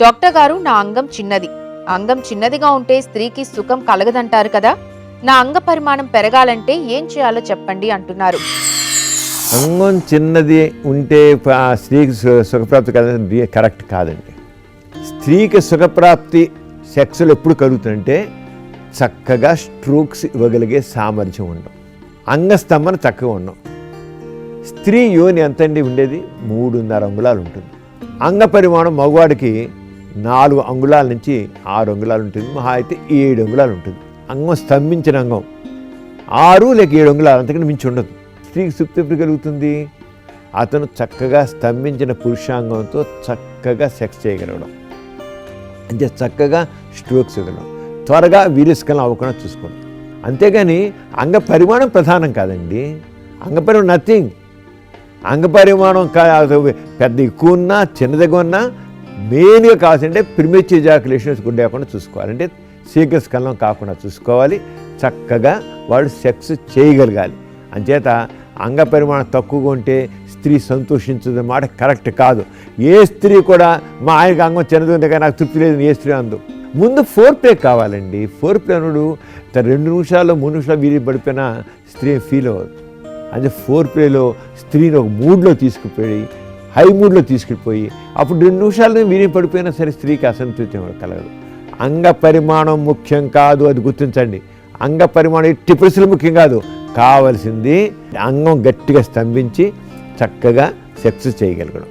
Doctor గారు, నా అంగం చిన్నది. అంగం చిన్నదిగా ఉంటే స్త్రీకి సుఖం కలగదంటారు కదా. నా అంగ పరిమాణం పెరగాలంటే ఏం చేయాలో చెప్పండి అంటున్నారు. అంగం చిన్నది ఉంటే స్త్రీకి సుఖప్రాప్తి కలగదు, కరెక్ట్ కాదండి. స్త్రీకి సుఖప్రాప్తి సెక్స్లో ఎప్పుడు కలుగుతుందంటే చక్కగా స్ట్రోక్స్ ఇవ్వగలిగే సామర్థ్యం ఉండడం, అంగస్తంభన చక్కగా ఉండడం. స్త్రీ యోని ఎంతండి ఉండేది? 3.5 అంగుళాలు ఉంటుంది. అంగ పరిమాణం మగవాడికి 4 అంగుళాల నుంచి 6 అంగుళాలు ఉంటుంది, మహా అయితే 7 అంగుళాలు ఉంటుంది. అంగం స్తంభించిన అంగం 6 లేక 7 అంగుళాలు, అంతకంటే మించి ఉండదు. స్త్రీకి సుప్తి ఎప్పుడు కలుగుతుంది? అతను చక్కగా స్తంభించిన పురుషాంగంతో చక్కగా సెక్స్ చేయగలగడం, అంటే చక్కగా స్ట్రోక్స్ ఇవ్వగలడం, త్వరగా వీర్యస్ఖలనం అవ్వకుండా చూసుకోండి. అంతేగాని అంగ పరిమాణం ప్రధానం కాదండి. అంగ పరిమాణం నథింగ్. అంగ పరిమాణం పెద్ద ఎక్కువ ఉన్నా చిన్నదిగా ఉన్నా మెయిన్గా కావాల్సింటే ప్రిమెచ్యూర్ ఎజాక్యులేషన్ లేకుండా చూసుకోవాలి, అంటే శీఘ్రస్ఖలనం కాకుండా చూసుకోవాలి. చక్కగా వాడు సెక్స్ చేయగలగాలి. అంచేత అంగ పరిమాణం తక్కువగా ఉంటే స్త్రీ సంతోషించదు మాట కరెక్ట్ కాదు. ఏ స్త్రీ కూడా మా ఆయనకి అంగం చిన్నది ఉంది కానీ నాకు తృప్తి లేదు ఏ స్త్రీ అందు. ముందు ఫోర్ ప్లే కావాలండి. ఫోర్ ప్లే అనుడు 2 నిమిషాలు 3 నిమిషాలు వీరి పడిపోయినా స్త్రీ ఫీల్ అవ్వదు. అంటే ఫోర్ ప్లేలో స్త్రీని ఒక మూడ్లో తీసుకుపోయి హై మూడ్లో తీసుకుపోయి అప్పుడు 2 నిమిషాలు వీరి పడిపోయినా సరే స్త్రీకి అసంతృప్తి కలగదు. అంగ పరిమాణం ముఖ్యం కాదు, అది గుర్తించండి. అంగ పరిమాణం ఎట్టి పరిస్థితులు ముఖ్యం కాదు. కావలసింది అంగం గట్టిగా స్తంభించి చక్కగా సెక్స్ చేయగలగడం.